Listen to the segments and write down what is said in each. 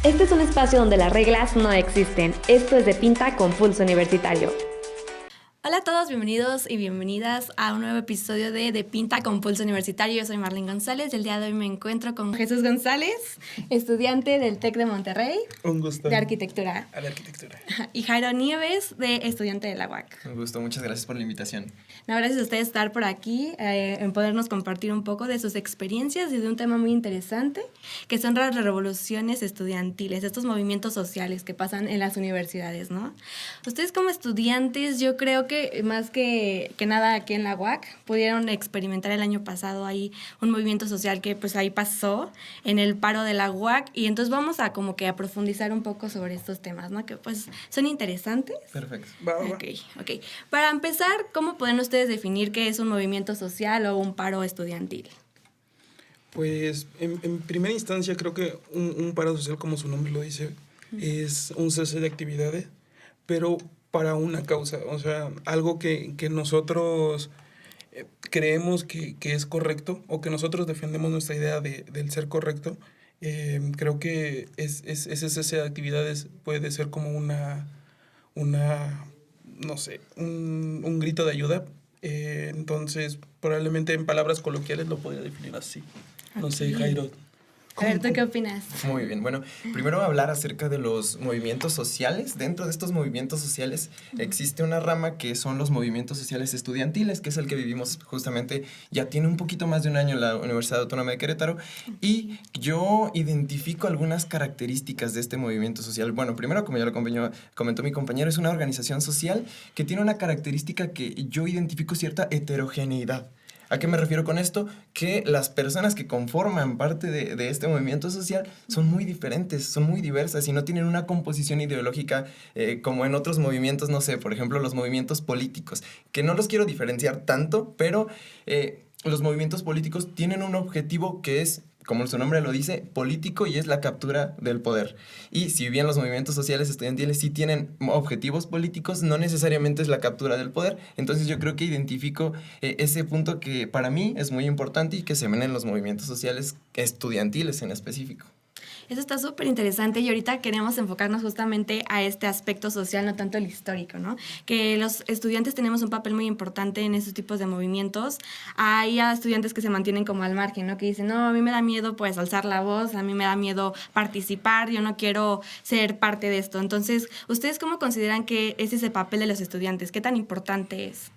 Este es un espacio donde las reglas no existen. Esto es de Pinta con Pulso Universitario. Hola a todos, bienvenidos y bienvenidas a un nuevo episodio de Pinta con Pulso Universitario. Yo soy Marlene González y el día de hoy me encuentro con Jesús González, estudiante del TEC de Monterrey. Un gusto. De arquitectura. A la arquitectura. Y Jairo Nieves, de estudiante de la UAC. Un gusto, muchas gracias por la invitación. No, gracias a ustedes estar por aquí, en podernos compartir un poco de sus experiencias y de un tema muy interesante, que son las revoluciones estudiantiles, estos movimientos sociales que pasan en las universidades, ¿no? Ustedes como estudiantes, yo creo que más que nada aquí en la UAC, pudieron experimentar el año pasado ahí un movimiento social que pues ahí pasó en el paro de la UAC, y entonces vamos a como que a profundizar un poco sobre estos temas, ¿no? Que pues son interesantes. Perfecto. Ok. Para empezar, ¿cómo pueden ustedes definir qué es un movimiento social o un paro estudiantil? Pues en primera instancia creo que un paro social, como su nombre lo dice, es un cese de actividades, pero para una causa, o sea, algo que nosotros creemos que es correcto o que nosotros defendemos nuestra idea del ser correcto. Creo que ese cese de actividades puede ser como no sé, un grito de ayuda. Entonces, probablemente en palabras coloquiales lo podría definir así. No sé, Jairo. A ver, ¿tú qué opinas? Muy bien, bueno, primero hablar acerca de los movimientos sociales. Dentro de estos movimientos sociales existe una rama que son los movimientos sociales estudiantiles, que es el que vivimos justamente, ya tiene un poquito más de un año en la Universidad Autónoma de Querétaro, y yo identifico algunas características de este movimiento social. Bueno, primero, como ya lo comentó mi compañero, es una organización social que tiene una característica que yo identifico cierta heterogeneidad. ¿A qué me refiero con esto? Que las personas que conforman parte de este movimiento social son muy diferentes, son muy diversas y no tienen una composición ideológica como en otros movimientos, no sé, por ejemplo, los movimientos políticos, que no los quiero diferenciar tanto, pero los movimientos políticos tienen un objetivo que es, como su nombre lo dice, político, y es la captura del poder. Y si bien los movimientos sociales estudiantiles sí tienen objetivos políticos, no necesariamente es la captura del poder. Entonces yo creo que identifico ese punto que para mí es muy importante y que se ven en los movimientos sociales estudiantiles en específico. Eso está súper interesante, y ahorita queremos enfocarnos justamente a este aspecto social, no tanto el histórico, ¿no? Que los estudiantes tenemos un papel muy importante en estos tipos de movimientos. Hay estudiantes que se mantienen como al margen, ¿no? Que dicen, no, a mí me da miedo pues alzar la voz, a mí me da miedo participar, yo no quiero ser parte de esto. Entonces, ¿ustedes cómo consideran que es ese papel de los estudiantes? ¿Qué tan importante es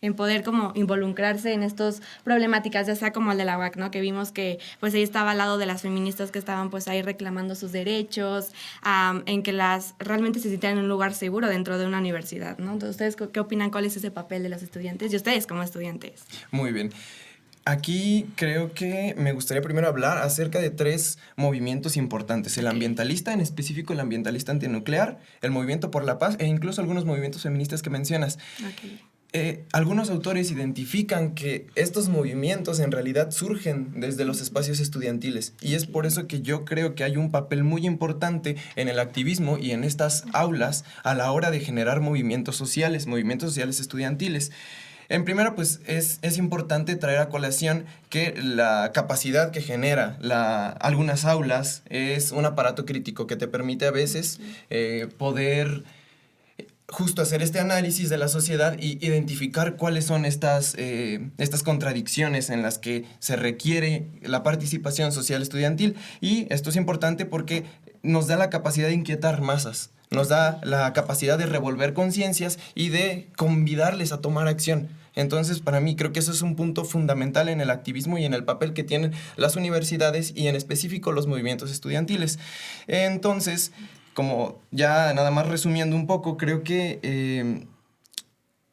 en poder como involucrarse en estas problemáticas, ya sea como el de la UAC, ¿no? Que vimos que pues ahí estaba al lado de las feministas que estaban pues ahí reclamando sus derechos, en que las realmente se sintieran en un lugar seguro dentro de una universidad, ¿no? Entonces, ¿ustedes qué opinan? ¿Cuál es ese papel de los estudiantes y ustedes como estudiantes? Muy bien. Aquí creo que me gustaría primero hablar acerca de 3 movimientos importantes. El ambientalista, en específico el ambientalista antinuclear, el movimiento por la paz e incluso algunos movimientos feministas que mencionas. Okay. Algunos autores identifican que estos movimientos en realidad surgen desde los espacios estudiantiles, y es por eso que yo creo que hay un papel muy importante en el activismo y en estas aulas a la hora de generar movimientos sociales estudiantiles. En primera, pues es importante traer a colación que la capacidad que genera algunas aulas es un aparato crítico que te permite a veces poder justo hacer este análisis de la sociedad y identificar cuáles son estas contradicciones en las que se requiere la participación social estudiantil. Y esto es importante porque nos da la capacidad de inquietar masas, nos da la capacidad de revolver conciencias y de convidarles a tomar acción. Entonces, para mí, creo que eso es un punto fundamental en el activismo y en el papel que tienen las universidades y en específico los movimientos estudiantiles. Entonces, como ya nada más resumiendo un poco, creo que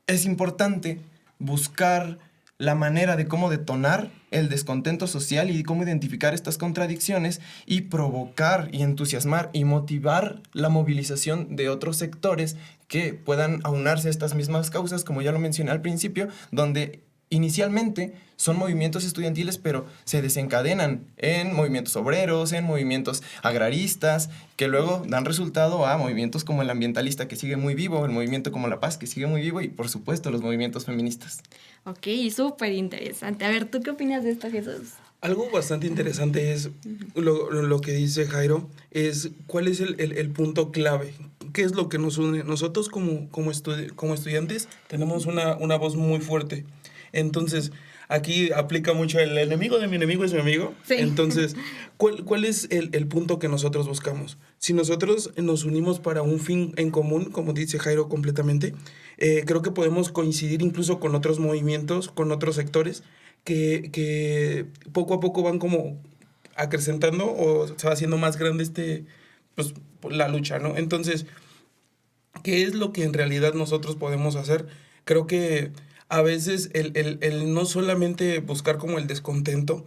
es importante buscar la manera de cómo detonar el descontento social y cómo identificar estas contradicciones y provocar y entusiasmar y motivar la movilización de otros sectores que puedan aunarse a estas mismas causas, como ya lo mencioné al principio, donde inicialmente son movimientos estudiantiles, pero se desencadenan en movimientos obreros, en movimientos agraristas, que luego dan resultado a movimientos como el ambientalista, que sigue muy vivo, el movimiento como la paz, que sigue muy vivo, y por supuesto los movimientos feministas. Ok, súper interesante. A ver, ¿tú qué opinas de esto, Jesús? Algo bastante interesante es lo que dice Jairo, es cuál es el punto clave, qué es lo que nos une. Nosotros como estudiantes tenemos una voz muy fuerte, entonces aquí aplica mucho el enemigo de mi enemigo es mi amigo. Sí. Entonces, ¿cuál es el punto que nosotros buscamos? Si nosotros nos unimos para un fin en común, como dice Jairo completamente, creo que podemos coincidir incluso con otros movimientos, con otros sectores, que poco a poco van como acrecentando o se va haciendo más grande pues, la lucha, ¿no? Entonces, ¿qué es lo que en realidad nosotros podemos hacer? Creo que a veces el no solamente buscar como el descontento,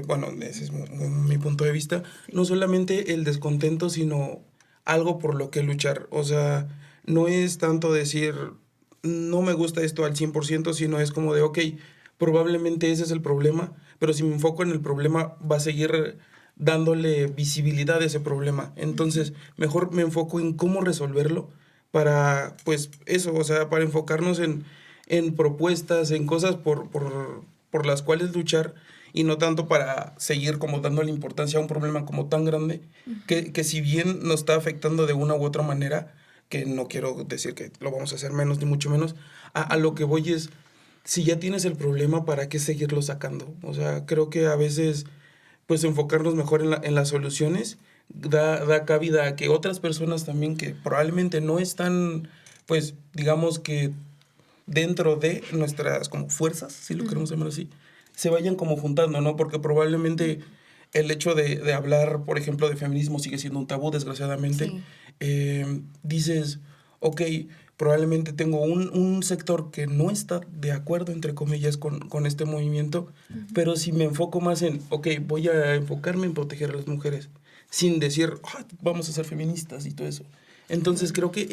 bueno, ese es mi punto de vista, no solamente el descontento, sino algo por lo que luchar. O sea, no es tanto decir, no me gusta esto al 100%, sino es como de, ok, probablemente ese es el problema, pero si me enfoco en el problema, va a seguir dándole visibilidad a ese problema. Entonces, mejor me enfoco en cómo resolverlo para, pues, eso, o sea, para enfocarnos en propuestas, en cosas por las cuales luchar y no tanto para seguir como dándole importancia a un problema como tan grande que si bien nos está afectando de una u otra manera, que no quiero decir que lo vamos a hacer menos ni mucho menos, a lo que voy es, si ya tienes el problema, ¿para qué seguirlo sacando? O sea, creo que a veces, pues enfocarnos mejor en las soluciones da cabida a que otras personas también que probablemente no están, pues, digamos que dentro de nuestras como fuerzas, si lo queremos llamar así, se vayan como juntando, ¿no? Porque probablemente el hecho de hablar, por ejemplo, de feminismo sigue siendo un tabú, desgraciadamente. Sí. Dices, ok, probablemente tengo un sector que no está de acuerdo, entre comillas, con este movimiento, pero si me enfoco más en, ok, voy a enfocarme en proteger a las mujeres, sin decir, vamos a ser feministas y todo eso. Entonces creo que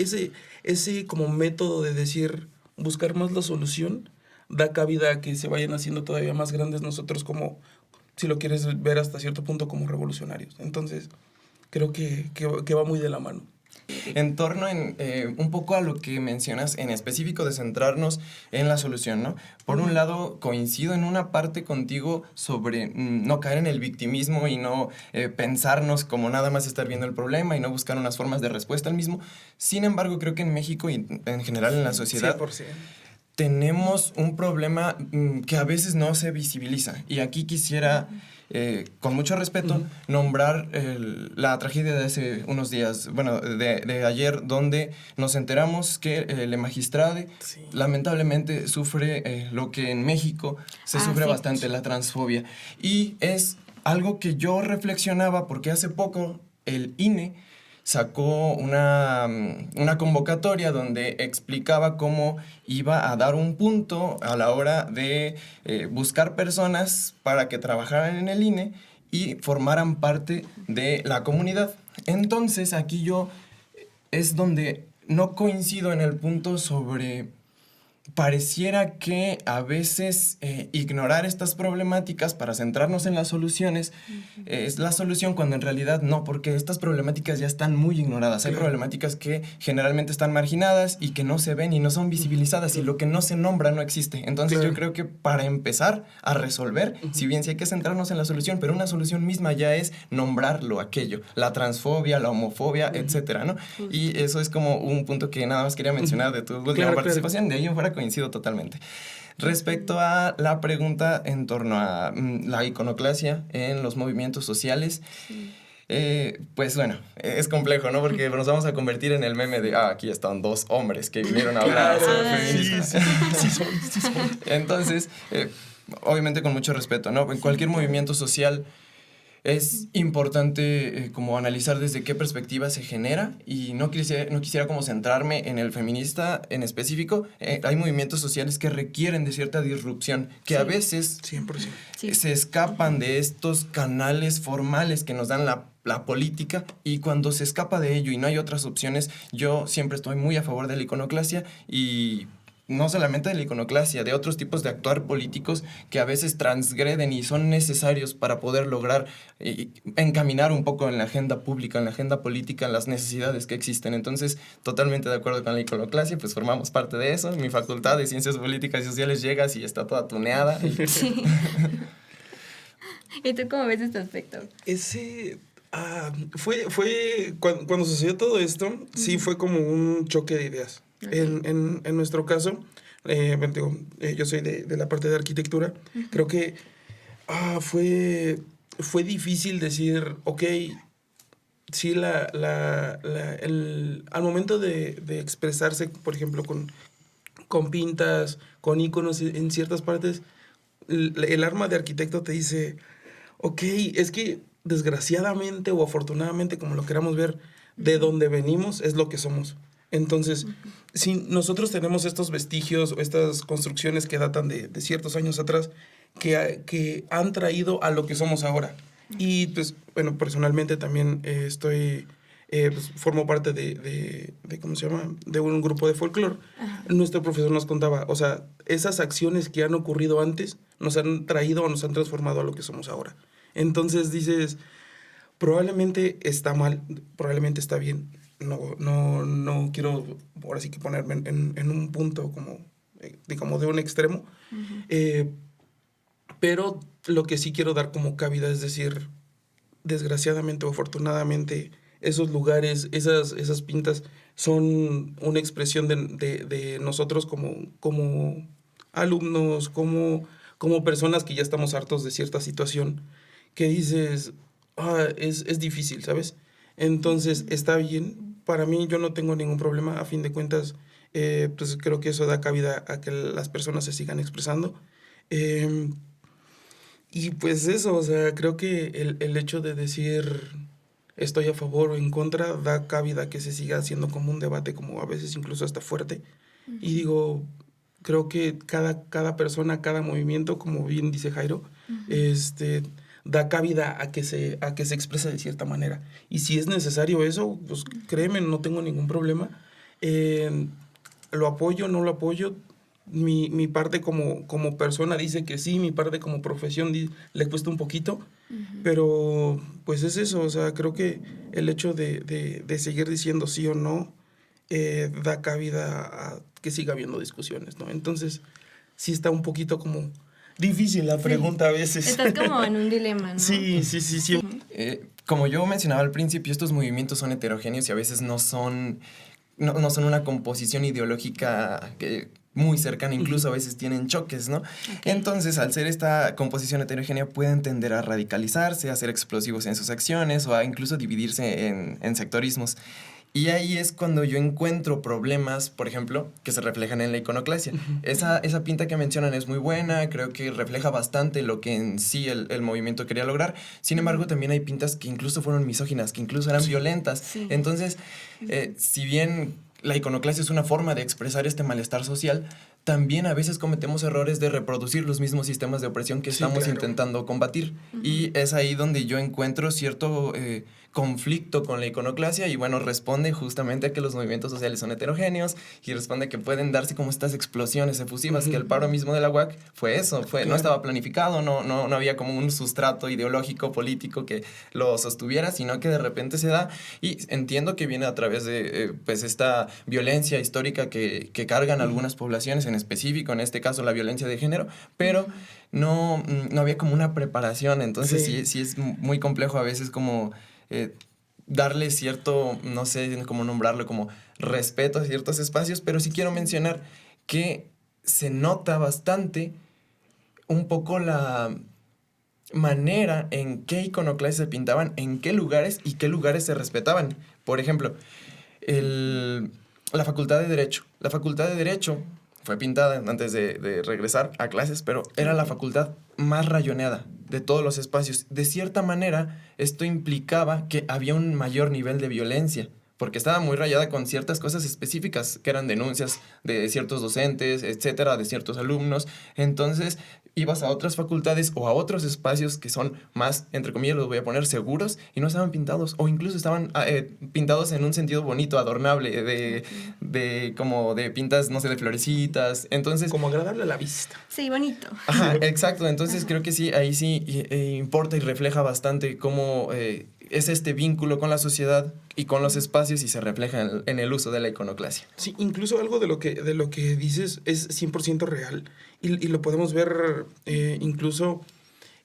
ese como método de decir, buscar más la solución, da cabida a que se vayan haciendo todavía más grandes nosotros como, si lo quieres ver hasta cierto punto, como revolucionarios. Entonces creo que va muy de la mano. En torno un poco a lo que mencionas en específico de centrarnos en la solución, ¿no? Por un lado, coincido en una parte contigo sobre no caer en el victimismo y no pensarnos como nada más estar viendo el problema y no buscar unas formas de respuesta al mismo. Sin embargo, creo que en México y en general en la sociedad 100%. tenemos un problema que a veces no se visibiliza. Y aquí quisiera, con mucho respeto, nombrar la tragedia de hace unos días, bueno, de ayer, donde nos enteramos que el magistrado lamentablemente sufre lo que en México se sufre bastante, la transfobia. Y es algo que yo reflexionaba porque hace poco el INE sacó una convocatoria donde explicaba cómo iba a dar un punto a la hora de buscar personas para que trabajaran en el INE y formaran parte de la comunidad. Entonces, aquí yo es donde no coincido en el punto sobre... Pareciera que a veces ignorar estas problemáticas para centrarnos en las soluciones es la solución cuando en realidad no, porque estas problemáticas ya están muy ignoradas. Hay problemáticas que generalmente están marginadas y que no se ven y no son visibilizadas y lo que no se nombra no existe. Entonces yo creo que para empezar a resolver, si bien sí hay que centrarnos en la solución, pero una solución misma ya es nombrarlo, aquello, la transfobia, la homofobia, etcétera, ¿no? Y eso es como un punto que nada más quería mencionar de tu última participación. De ahí en fuera coincido totalmente. Respecto a la pregunta en torno a la iconoclasia en los movimientos sociales, pues bueno, es complejo, ¿no? Porque nos vamos a convertir en el meme de, aquí están dos hombres que vinieron a hablar sobre feminismo. Sí son. Entonces, obviamente con mucho respeto, ¿no? En cualquier movimiento social es importante como analizar desde qué perspectiva se genera y no quisiera como centrarme en el feminista en específico. Hay movimientos sociales que requieren de cierta disrupción, que a veces 100%. se escapan de estos canales formales que nos dan la política, y cuando se escapa de ello y no hay otras opciones, yo siempre estoy muy a favor de la iconoclasia, y no solamente de la iconoclasia, de otros tipos de actuar políticos que a veces transgreden y son necesarios para poder lograr encaminar un poco en la agenda pública, en la agenda política, las necesidades que existen. Entonces, totalmente de acuerdo con la iconoclasia, pues formamos parte de eso. Mi facultad de Ciencias Políticas y Sociales llegas y está toda tuneada. ¿Y tú cómo ves este aspecto? Ese... fue cuando sucedió todo esto, sí fue como un choque de ideas. Okay. En nuestro caso, digo, yo soy de la parte de arquitectura, creo que fue difícil decir, ok, sí, al momento de expresarse, por ejemplo, con pintas, con iconos en ciertas partes, el arma de arquitecto te dice, ok, es que desgraciadamente o afortunadamente, como lo queramos ver, de donde venimos es lo que somos. Entonces, si nosotros tenemos estos vestigios o estas construcciones que datan de ciertos años atrás, que han traído a lo que somos ahora. Y pues, bueno, personalmente también pues, formo parte de ¿cómo se llama? De un grupo de folclore. Nuestro profesor nos contaba, o sea, esas acciones que han ocurrido antes nos han traído o nos han transformado a lo que somos ahora. Entonces dices, probablemente está mal, probablemente está bien. No quiero ahora sí que ponerme en un punto como, digamos, de un extremo. Pero lo que sí quiero dar como cabida es decir, desgraciadamente o afortunadamente, esos lugares, esas pintas son una expresión de nosotros como alumnos, como personas que ya estamos hartos de cierta situación, que dices, es difícil, ¿sabes? Entonces, está bien. Para mí, yo no tengo ningún problema. A fin de cuentas, pues creo que eso da cabida a que las personas se sigan expresando. Y pues eso, o sea, creo que el hecho de decir estoy a favor o en contra da cabida a que se siga haciendo como un debate, como a veces incluso hasta fuerte. Y digo, creo que cada persona, cada movimiento, como bien dice Jairo, da cabida a que se exprese de cierta manera. Y si es necesario eso, pues créeme, no tengo ningún problema. Lo apoyo, no lo apoyo. Mi parte como persona dice que sí, mi parte como profesión le cuesta un poquito, pero pues es eso, o sea, creo que el hecho de seguir diciendo sí o no da cabida a que siga habiendo discusiones, ¿no? Entonces, sí está un poquito como difícil la pregunta a veces. Estás como en un dilema, ¿no? Sí. Como yo mencionaba al principio, estos movimientos son heterogéneos y a veces no son una composición ideológica muy cercana, incluso a veces tienen choques, ¿no? Okay. Entonces, al ser esta composición heterogénea, pueden tender a radicalizarse, a ser explosivos en sus acciones o a incluso dividirse en sectorismos. Y ahí es cuando yo encuentro problemas, por ejemplo, que se reflejan en la iconoclasia. Esa pinta que mencionan es muy buena, creo que refleja bastante lo que en sí el movimiento quería lograr. Sin embargo, también hay pintas que incluso fueron misóginas, que incluso eran violentas. Sí. Entonces, si bien la iconoclasia es una forma de expresar este malestar social, también a veces cometemos errores de reproducir los mismos sistemas de opresión que estamos intentando combatir. Y es ahí donde yo encuentro cierto conflicto con la iconoclasia y bueno, responde justamente a que los movimientos sociales son heterogéneos y responde a que pueden darse como estas explosiones efusivas, que el paro mismo de la UAC fue eso, no estaba planificado, no había como un sustrato ideológico, político que lo sostuviera, sino que de repente se da y entiendo que viene a través de pues esta violencia histórica que cargan algunas poblaciones, en específico, en este caso la violencia de género, pero no había como una preparación, entonces sí es muy complejo a veces como darle cierto, no sé cómo nombrarlo, como respeto a ciertos espacios, pero sí quiero mencionar que se nota bastante un poco la manera en qué iconoclasia se pintaban, en qué lugares y qué lugares se respetaban. Por ejemplo, la Facultad de Derecho. La Facultad de Derecho fue pintada antes de regresar a clases, pero era la facultad más rayoneada de todos los espacios. De cierta manera, esto implicaba que había un mayor nivel de violencia, porque estaba muy rayada con ciertas cosas específicas, que eran denuncias de ciertos docentes, etcétera, de ciertos alumnos. Entonces, ibas a otras facultades o a otros espacios que son más, entre comillas, los voy a poner, seguros, y no estaban pintados, o incluso estaban pintados en un sentido bonito, adornable, de como de pintas, no sé, de florecitas. Entonces, como agradable a la vista. Sí, bonito. Ajá, exacto. Entonces, creo que sí, ahí sí importa y refleja bastante cómo es este vínculo con la sociedad y con los espacios y se refleja en el uso de la iconoclasia. Sí, incluso algo de lo que dices es 100% real y lo podemos ver incluso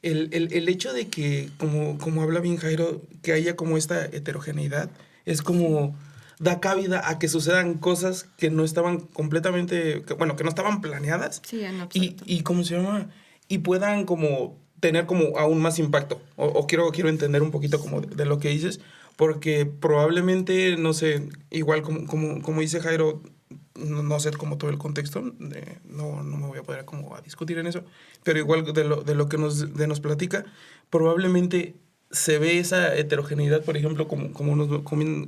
el hecho de que, como habla bien Jairo, que haya como esta heterogeneidad, es como da cabida a que sucedan cosas que no estaban completamente, que no estaban planeadas. Sí, en absoluto. Y ¿cómo se llama? Y puedan como tener como aún más impacto. O quiero entender un poquito como de lo que dices, porque probablemente, no sé, igual como dice Jairo, no sé como todo el contexto, no me voy a poder como a discutir en eso, pero igual de lo que nos platica, probablemente se ve esa heterogeneidad, por ejemplo, como nos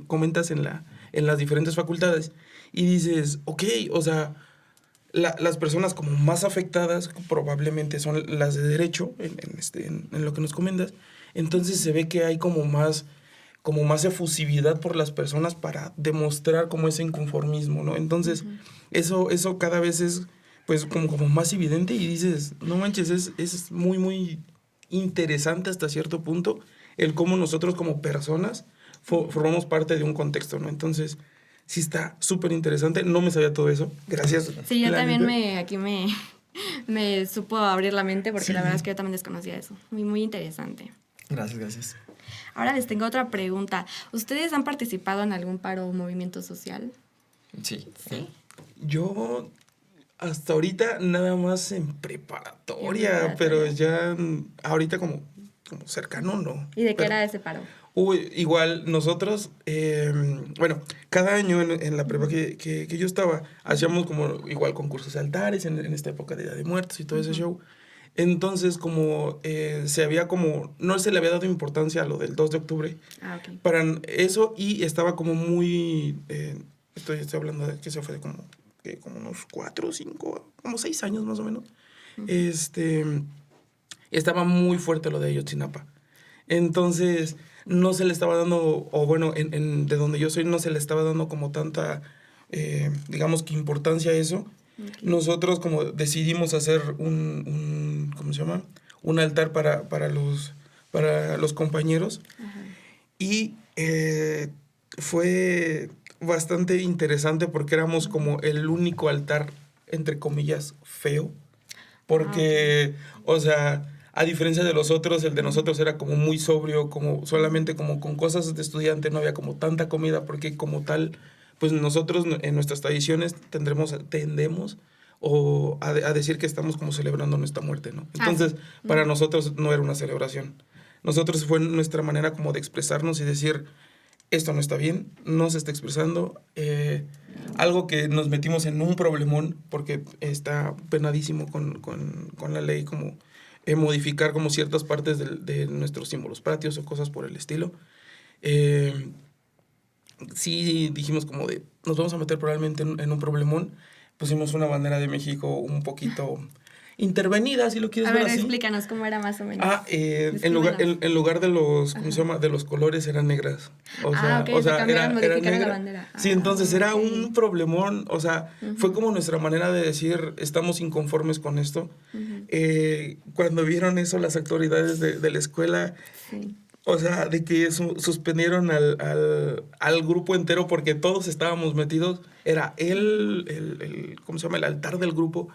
comentas en las diferentes facultades, y dices, ok, o sea, las personas como más afectadas probablemente son las de derecho, en lo que nos comentas, entonces se ve que hay como más efusividad por las personas para demostrar como ese inconformismo, ¿no? Entonces, eso cada vez es, pues, como más evidente y dices, no manches, es muy, muy interesante hasta cierto punto el cómo nosotros como personas formamos parte de un contexto, ¿no? Entonces, sí está súper interesante. No me sabía todo eso. Gracias. Sí, yo también neta. me supo abrir la mente porque Sí. la verdad es que yo también desconocía eso. Muy, muy interesante. Gracias. Ahora les tengo otra pregunta. ¿Ustedes han participado en algún paro o movimiento social? Sí. Yo hasta ahorita nada más en preparatoria, pero ya ahorita como cercano, ¿no? ¿Y de qué Pero- era ese paro? Igual nosotros, cada año en la prepa que yo estaba, hacíamos como igual concursos de altares en esta época de Día de Muertos y todo ese show. Entonces, como no se le había dado importancia a lo del 2 de octubre Ah, ok. para eso, y estaba como muy, estoy hablando de que se fue de como unos 4 o 5, como 6 años más o menos. Estaba muy fuerte lo de Ayotzinapa. Entonces, no se le estaba dando, o bueno, de donde yo soy, no se le estaba dando como tanta, digamos que importancia a eso. Okay. Nosotros como decidimos hacer un ¿cómo se llama? Un altar para los compañeros. Ajá. Y fue bastante interesante porque éramos como el único altar, entre comillas, feo. Porque, o sea, a diferencia de los otros, el de nosotros era como muy sobrio, como solamente como con cosas de estudiante, no había como tanta comida, porque como tal, pues nosotros en nuestras tradiciones tendemos a decir que estamos como celebrando nuestra muerte, ¿no? Entonces, para nosotros no era una celebración. Nosotros fue nuestra manera como de expresarnos y decir, esto no está bien, no se está expresando. Algo que nos metimos en un problemón, porque está penadísimo con la ley, como modificar como ciertas partes de nuestros símbolos patrios o cosas por el estilo. Sí dijimos como de, nos vamos a meter probablemente en un problemón. Pusimos una bandera de México un poquito intervenida, si lo quieres ver así. Explícanos cómo era más o menos. En lugar de los, ¿cómo se llama? De los colores eran negras. Modificaron negra. la bandera. Sí, entonces era un problemón, o sea, fue como nuestra manera de decir, estamos inconformes con esto. Cuando vieron eso las autoridades de la escuela, sí. O sea, de que suspendieron al grupo entero porque todos estábamos metidos, era ¿cómo se llama? El altar del grupo.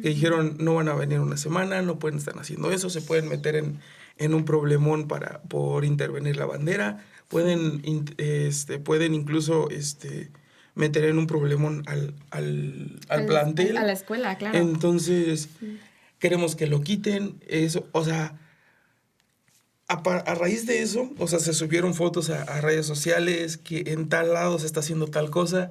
Que dijeron, no van a venir una semana, no pueden estar haciendo eso, se pueden meter en un problemón por intervenir la bandera, pueden incluso meter en un problemón al plantel. A la escuela, claro. Entonces, queremos que lo quiten, eso, o sea, a raíz de eso, o sea, se subieron fotos a redes sociales que en tal lado se está haciendo tal cosa.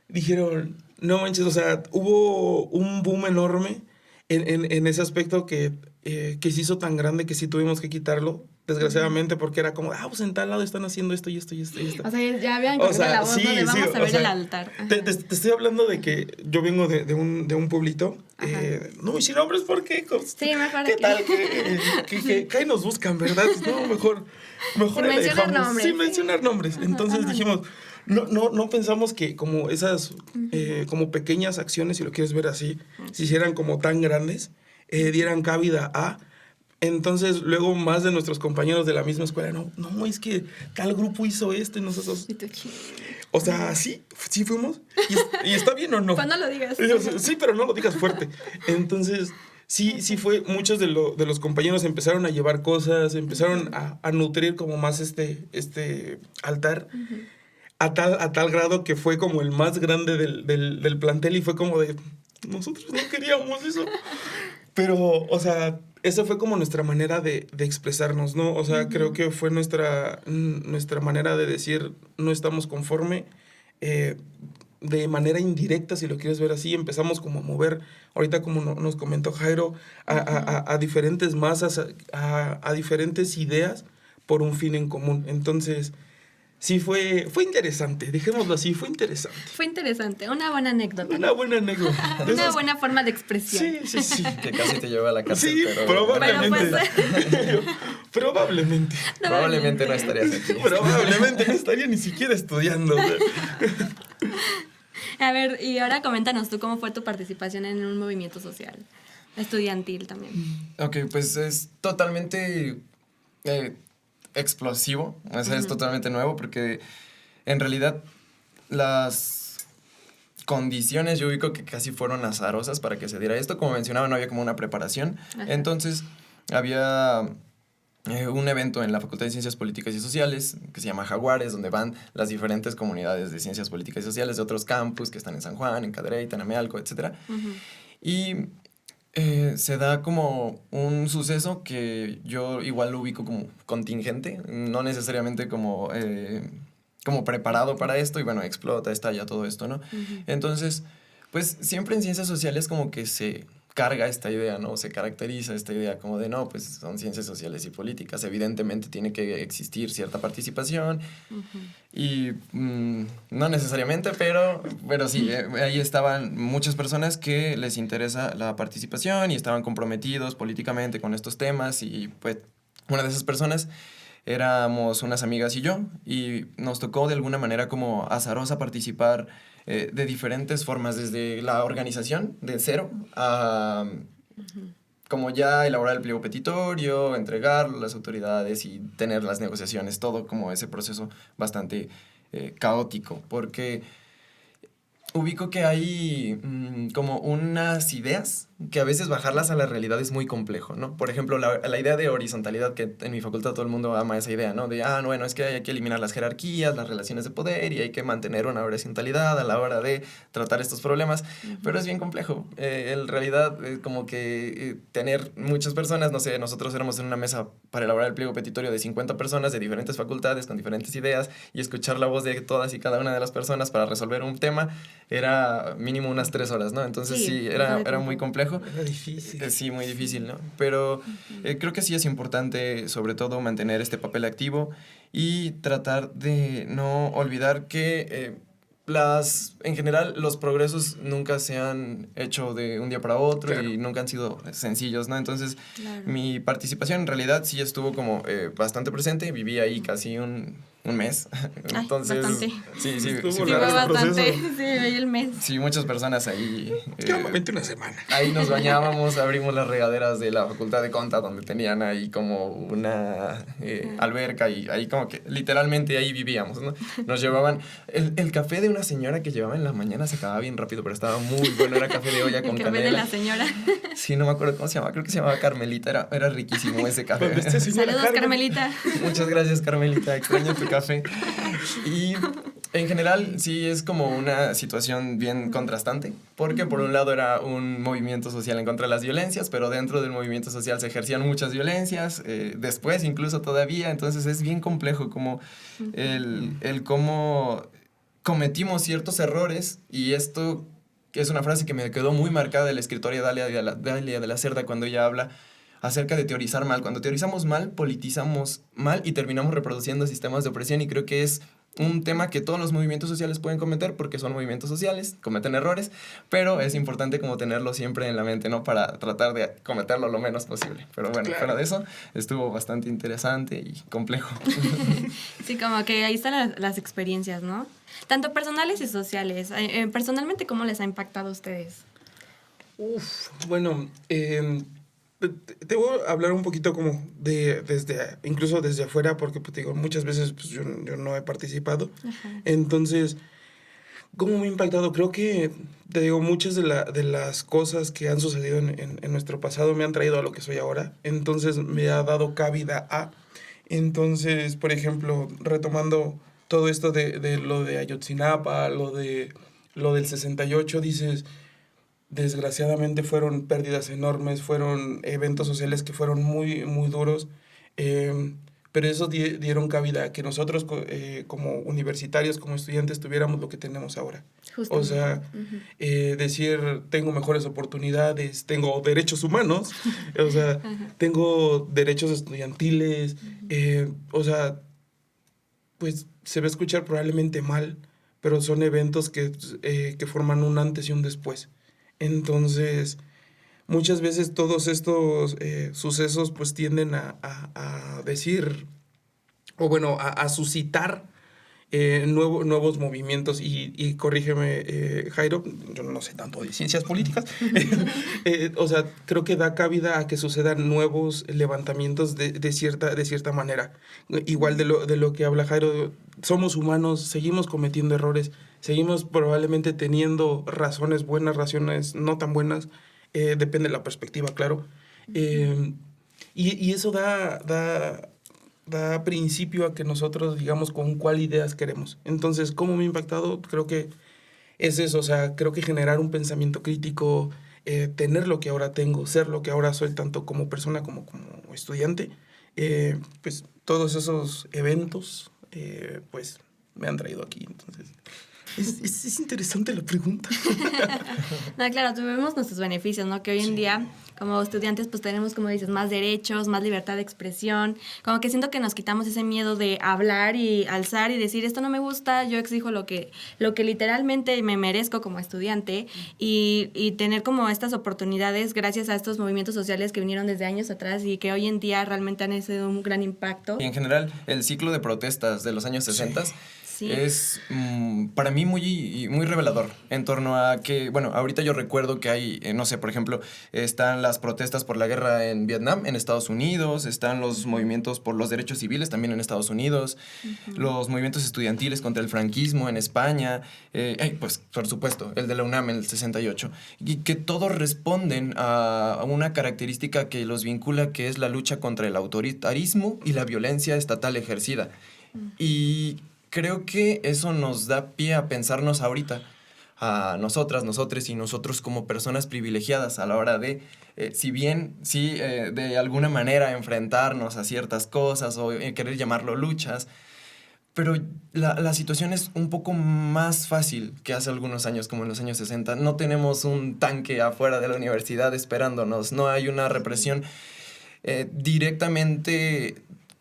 Dijeron, no manches, o sea, hubo un boom enorme en ese aspecto que se hizo tan grande que sí tuvimos que quitarlo, desgraciadamente, porque era como, pues en tal lado están haciendo esto y esto y esto y esto. O sea, ya habían corrido la voz, ¿no? Vamos a ver el altar. Te estoy hablando de que yo vengo de un pueblito, no voy a decir nombres porque... Sí, mejor ¿Qué tal? Que ahí nos buscan, ¿verdad? No, mejor sin mencionar nombres. Sin mencionar nombres. Entonces dijimos... No pensamos que como esas como pequeñas acciones, si lo quieres ver así, se hicieran como tan grandes, dieran cabida a... Entonces, luego más de nuestros compañeros de la misma escuela, no, es que tal grupo hizo esto y nosotros... O sea, sí fuimos. ¿Y está bien o no? Pues no lo digas. Sí, pero no lo digas fuerte. Entonces, sí fue, muchos de los compañeros empezaron a llevar cosas, empezaron a nutrir como más este altar, a tal grado que fue como el más grande del plantel y fue como de, nosotros no queríamos eso. Pero, o sea, esa fue como nuestra manera de expresarnos, ¿no? O sea, creo que fue nuestra manera de decir, no estamos conforme, de manera indirecta, si lo quieres ver así, empezamos como a mover, ahorita como nos comentó Jairo, a diferentes masas, a diferentes ideas por un fin en común. Entonces, sí fue interesante, dejémoslo así, fue interesante. Fue interesante, una buena anécdota. Una buena anécdota. Una buena forma de expresión. Sí. Que casi te lleva a la cárcel, Sí, pero... probablemente. Probablemente. Probablemente no estarías aquí. Probablemente no estaría ni siquiera estudiando. A ver, y ahora coméntanos tú cómo fue tu participación en un movimiento social, estudiantil también. Ok, pues es totalmente explosivo, o sea, es totalmente nuevo porque en realidad las condiciones yo ubico que casi fueron azarosas para que se diera esto. Como mencionaba, no había como una preparación. Ajá. Entonces había un evento en la Facultad de Ciencias Políticas y Sociales que se llama Jaguares, donde van las diferentes comunidades de Ciencias Políticas y Sociales de otros campus que están en San Juan, en Cadereyta, en Amealco, etc. Y se da como un suceso que yo igual lo ubico como contingente, no necesariamente como preparado para esto, y bueno, explota, estalla todo esto, ¿no? Entonces, pues siempre en ciencias sociales como que se carga esta idea, ¿no? Se caracteriza esta idea como de, no, pues son ciencias sociales y políticas, evidentemente tiene que existir cierta participación, y no necesariamente, pero sí, ahí estaban muchas personas que les interesa la participación y estaban comprometidos políticamente con estos temas, y pues una de esas personas éramos unas amigas y yo, y nos tocó de alguna manera como azarosa participar de diferentes formas, desde la organización de cero a como ya elaborar el pliego petitorio, entregarlo a las autoridades y tener las negociaciones, todo como ese proceso bastante caótico, porque ubico que hay como unas ideas que a veces bajarlas a la realidad es muy complejo, ¿no? Por ejemplo, la idea de horizontalidad, que en mi facultad todo el mundo ama esa idea, ¿no? De, bueno, es que hay que eliminar las jerarquías, las relaciones de poder, y hay que mantener una horizontalidad a la hora de tratar estos problemas, pero es bien complejo. En realidad, como que tener muchas personas, no sé, nosotros éramos en una mesa para elaborar el pliego petitorio de 50 personas de diferentes facultades, con diferentes ideas, y escuchar la voz de todas y cada una de las personas para resolver un tema, era mínimo unas 3 horas, ¿no? Entonces sí era muy complejo. Era difícil. Sí, muy difícil, ¿no? Pero creo que sí es importante, sobre todo, mantener este papel activo y tratar de no olvidar que en general, los progresos nunca se han hecho de un día para otro, claro, y nunca han sido sencillos, ¿no? Entonces, claro, mi participación en realidad sí estuvo como bastante presente. Viví ahí casi un mes. Entonces, bastante. Sí, fue bastante. Sí, viví el mes. Sí, muchas personas ahí. Normalmente una semana. Ahí nos bañábamos, abrimos las regaderas de la Facultad de Conta, donde tenían ahí como una alberca, y ahí como que literalmente ahí vivíamos, ¿no? Nos llevaban el café de una señora que llevaba en la mañana, se acababa bien rápido, pero estaba muy bueno, era café de olla con canela. El café de la señora. Sí, no me acuerdo cómo se llamaba, creo que se llamaba Carmelita, era riquísimo ese café. Saludos, Carmelita. Muchas gracias, Carmelita, extraño tu café. Y en general sí es como una situación bien contrastante, porque por un lado era un movimiento social en contra de las violencias, pero dentro del movimiento social se ejercían muchas violencias, después incluso todavía, entonces es bien complejo como el cómo cometimos ciertos errores, y esto es una frase que me quedó muy marcada de la escritora Dalia de la Cerda, cuando ella habla acerca de teorizar mal. Cuando teorizamos mal, politizamos mal y terminamos reproduciendo sistemas de opresión, y creo que es un tema que todos los movimientos sociales pueden cometer, porque son movimientos sociales, cometen errores, pero es importante como tenerlo siempre en la mente, ¿no? Para tratar de cometerlo lo menos posible. Pero bueno, claro, fuera de eso, estuvo bastante interesante y complejo. Sí, como que ahí están las experiencias, ¿no? Tanto personales y sociales. Personalmente, ¿cómo les ha impactado a ustedes? Bueno, te voy a hablar un poquito como incluso desde afuera, porque pues, digo, muchas veces pues, yo no he participado. Ajá. Entonces, ¿Cómo me ha impactado? Creo que, te digo, muchas de las cosas que han sucedido en nuestro pasado me han traído a lo que soy ahora. Entonces me ha dado cabida a... Entonces, por ejemplo, retomando todo esto de lo de Ayotzinapa, lo del 68, dices, desgraciadamente fueron pérdidas enormes, fueron eventos sociales que fueron muy, muy duros. Pero eso dieron cabida a que nosotros como universitarios, como estudiantes, tuviéramos lo que tenemos ahora. Justamente. O sea, decir, tengo mejores oportunidades, tengo derechos humanos, o sea, tengo derechos estudiantiles, o sea, pues se va a escuchar probablemente mal, pero son eventos que forman un antes y un después. Entonces, muchas veces todos estos sucesos pues tienden a decir, o bueno, a suscitar nuevos movimientos y corrígeme, Jairo, yo no sé tanto de ciencias políticas, o sea, creo que da cabida a que sucedan nuevos levantamientos de cierta manera. Igual de lo que habla Jairo, somos humanos, seguimos cometiendo errores, seguimos probablemente teniendo razones buenas, razones no tan buenas, depende de la perspectiva, claro. Y eso da principio a que nosotros digamos con cuál ideas queremos. Entonces, ¿cómo me ha impactado? Creo que es eso, o sea, creo que generar un pensamiento crítico, tener lo que ahora tengo, ser lo que ahora soy, tanto como persona como estudiante, pues todos esos eventos, pues me han traído aquí, entonces... Es interesante la pregunta. No, claro, tuvimos nuestros beneficios, ¿no? Que hoy en día, como estudiantes, pues tenemos, como dices, más derechos, más libertad de expresión. Como que siento que nos quitamos ese miedo de hablar y alzar y decir, esto no me gusta, yo exijo lo que literalmente me merezco como estudiante y tener como estas oportunidades gracias a estos movimientos sociales que vinieron desde años atrás y que hoy en día realmente han sido un gran impacto. Y en general, el ciclo de protestas de los años 60 Sí. es para mí muy revelador en torno a que, bueno, ahorita yo recuerdo que hay, no sé, por ejemplo, están las protestas por la guerra en Vietnam, en Estados Unidos, están los movimientos por los derechos civiles también en Estados Unidos, los movimientos estudiantiles contra el franquismo en España, pues por supuesto, el de la UNAM en el 68, y que todos responden a una característica que los vincula, que es la lucha contra el autoritarismo y la violencia estatal ejercida. Y creo que eso nos da pie a pensarnos ahorita, a nosotras, nosotres y nosotros como personas privilegiadas a la hora de, si bien sí, de alguna manera enfrentarnos a ciertas cosas o querer llamarlo luchas, pero la situación es un poco más fácil que hace algunos años, como en los años 60. No tenemos un tanque afuera de la universidad esperándonos, no hay una represión directamente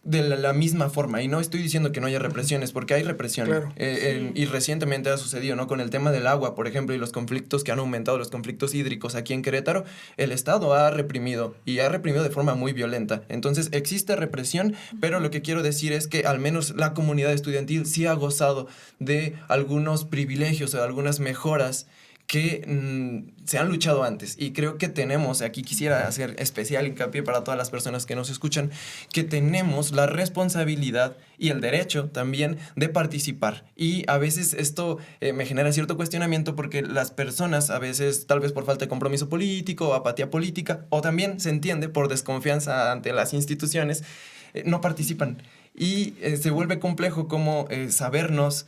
de la misma forma, y no estoy diciendo que no haya represiones, porque hay represión, claro. Y recientemente ha sucedido, ¿no? Con el tema del agua, por ejemplo, y los conflictos que han aumentado, los conflictos hídricos aquí en Querétaro, el Estado ha reprimido, y ha reprimido de forma muy violenta. Entonces existe represión, pero lo que quiero decir es que al menos la comunidad estudiantil sí ha gozado de algunos privilegios o de algunas mejoras que se han luchado antes, y creo que tenemos, aquí quisiera hacer especial hincapié para todas las personas que nos escuchan, que tenemos la responsabilidad y el derecho también de participar, y a veces esto me genera cierto cuestionamiento porque las personas a veces, tal vez por falta de compromiso político o apatía política, o también se entiende por desconfianza ante las instituciones, no participan, y se vuelve complejo como sabernos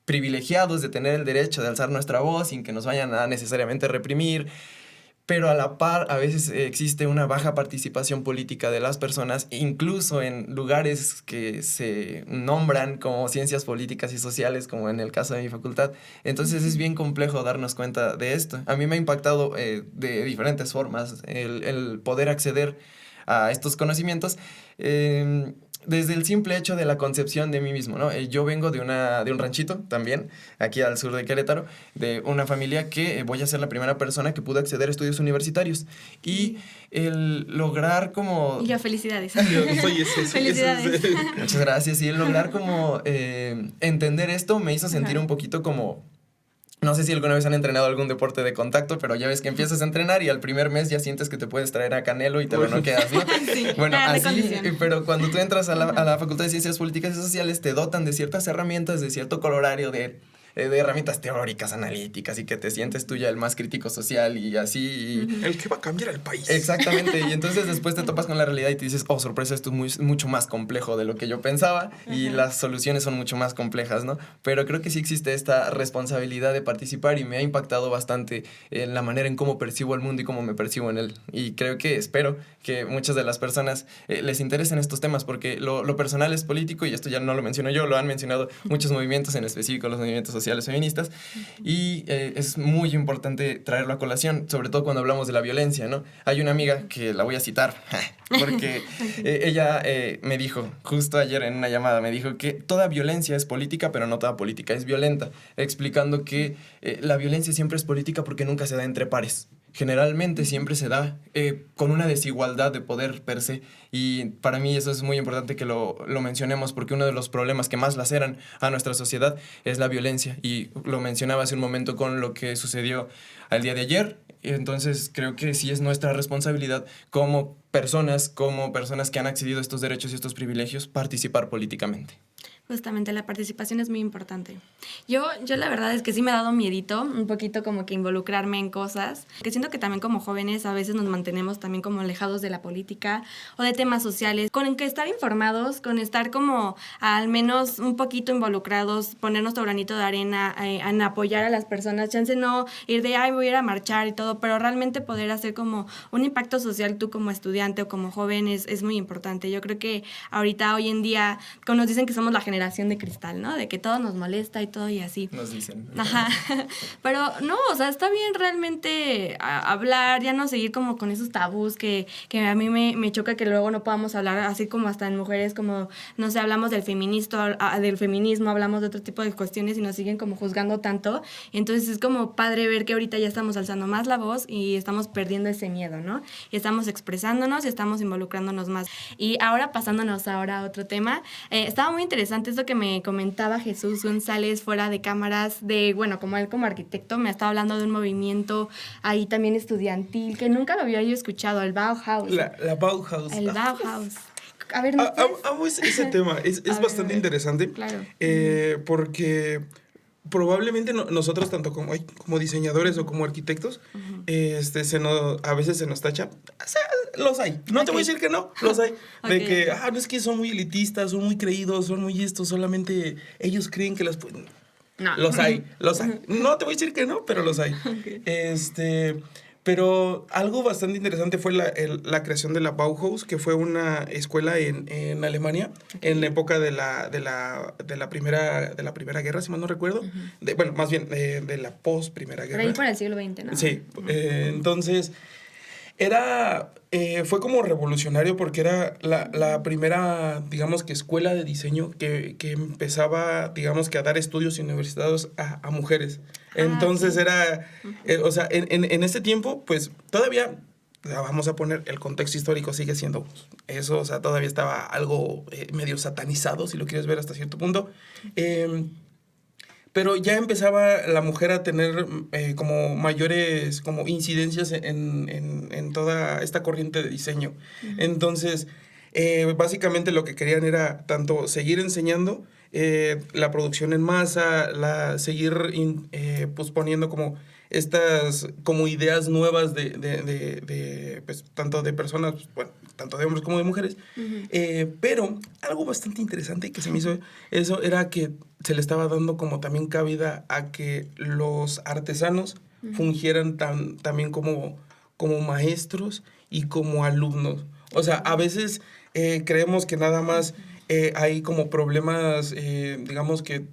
privilegiados de tener el derecho de alzar nuestra voz sin que nos vayan a necesariamente reprimir, pero a la par a veces existe una baja participación política de las personas, incluso en lugares que se nombran como ciencias políticas y sociales, como en el caso de mi facultad. Entonces es bien complejo darnos cuenta de esto. A mí me ha impactado de diferentes formas el poder acceder a estos conocimientos, desde el simple hecho de la concepción de mí mismo, ¿no? Yo vengo de un ranchito también, aquí al sur de Querétaro, de una familia que voy a ser la primera persona que pudo acceder a estudios universitarios. Y el lograr como... Y yo, felicidades. Felicidades. Muchas gracias. Y el lograr como entender esto me hizo sentir un poquito como... No sé si alguna vez han entrenado algún deporte de contacto, pero ya ves que empiezas a entrenar y al primer mes ya sientes que te puedes traer a Canelo y te lo noqueas, ¿no? Sí, bueno, así, pero cuando tú entras a la Facultad de Ciencias Políticas y Sociales te dotan de ciertas herramientas, de cierto colorario, de de herramientas teóricas, analíticas, y que te sientes tú ya el más crítico social y así. El que va a cambiar el país. Exactamente, y entonces después te topas con la realidad y te dices, oh, sorpresa, esto es mucho más complejo de lo que yo pensaba y las soluciones son mucho más complejas, ¿no? Pero creo que sí existe esta responsabilidad de participar y me ha impactado bastante en la manera en cómo percibo el mundo y cómo me percibo en él. Y creo que espero que muchas de las personas les interesen estos temas, porque lo personal es político, y esto ya no lo menciono yo, lo han mencionado muchos movimientos, en específico los movimientos sociales feministas, y es muy importante traerlo a colación, sobre todo cuando hablamos de la violencia, ¿no? Hay una amiga que la voy a citar, porque ella me dijo, justo ayer en una llamada, me dijo que toda violencia es política, pero no toda política es violenta, explicando que la violencia siempre es política porque nunca se da entre pares. Generalmente siempre se da con una desigualdad de poder per se, y para mí eso es muy importante que lo mencionemos, porque uno de los problemas que más laceran a nuestra sociedad es la violencia, y lo mencionaba hace un momento con lo que sucedió al día de ayer. Entonces creo que sí es nuestra responsabilidad como personas que han accedido a estos derechos y estos privilegios, participar políticamente. Justamente la participación es muy importante. Yo la verdad es que sí me ha dado miedito, un poquito como que involucrarme en cosas, que siento que también como jóvenes a veces nos mantenemos también como alejados de la política o de temas sociales, con que estar informados, con estar como al menos un poquito involucrados, poner nuestro granito de arena en apoyar a las personas, chance no ir de, ay, voy a ir a marchar y todo, pero realmente poder hacer como un impacto social tú como estudiante o como joven es muy importante. Yo creo que ahorita, hoy en día, como nos dicen que somos la generación de cristal, ¿no? De que todo nos molesta y todo y así. Nos dicen. Ajá. Pero no, o sea, está bien realmente hablar, ya no seguir como con esos tabús que a mí me choca que luego no podamos hablar, así como hasta en mujeres, como, no sé, hablamos del feminismo, hablamos de otro tipo de cuestiones y nos siguen como juzgando tanto. Entonces es como padre ver que ahorita ya estamos alzando más la voz y estamos perdiendo ese miedo, ¿no? Y estamos expresándonos y estamos involucrándonos más. Y ahora pasándonos ahora a otro tema, estaba muy interesante esto que me comentaba Jesús González fuera de cámaras, bueno, como él como arquitecto me estaba hablando de un movimiento ahí también estudiantil que nunca lo había yo escuchado, el Bauhaus. La Bauhaus. El Bauhaus. A ver, amo ese tema, es bastante interesante. Claro. Porque probablemente nosotros, tanto como diseñadores o como arquitectos, a veces se nos tacha. O sea, los hay. No te voy a decir que no, los hay. De que, no es que son muy elitistas, son muy creídos, son muy solamente ellos creen que las pueden. No. Los hay. No te voy a decir que no, pero los hay. Pero algo bastante interesante fue la creación de la Bauhaus, que fue una escuela en Alemania, en la época de la primera guerra, si mal no recuerdo. Más bien de la post-primera guerra. Por ahí por el siglo XX, ¿no? Sí, entonces fue como revolucionario porque era la primera, digamos que escuela de diseño que empezaba, digamos que a dar estudios universitarios a mujeres. Entonces era, o sea, en ese tiempo, pues todavía, vamos a poner, el contexto histórico sigue siendo eso, o sea, todavía estaba algo medio satanizado, si lo quieres ver hasta cierto punto. Pero ya empezaba la mujer a tener como mayores como incidencias en toda esta corriente de diseño. Uh-huh. Entonces, básicamente lo que querían era tanto seguir enseñando la producción en masa, seguir pues poniendo como estas como ideas nuevas de pues, tanto de personas, bueno, tanto de hombres como de mujeres. Uh-huh. Pero algo bastante interesante que se me hizo eso era que se le estaba dando como también cabida a que los artesanos uh-huh. fungieran también como maestros y como alumnos. O sea, a veces creemos que nada más hay como problemas, digamos que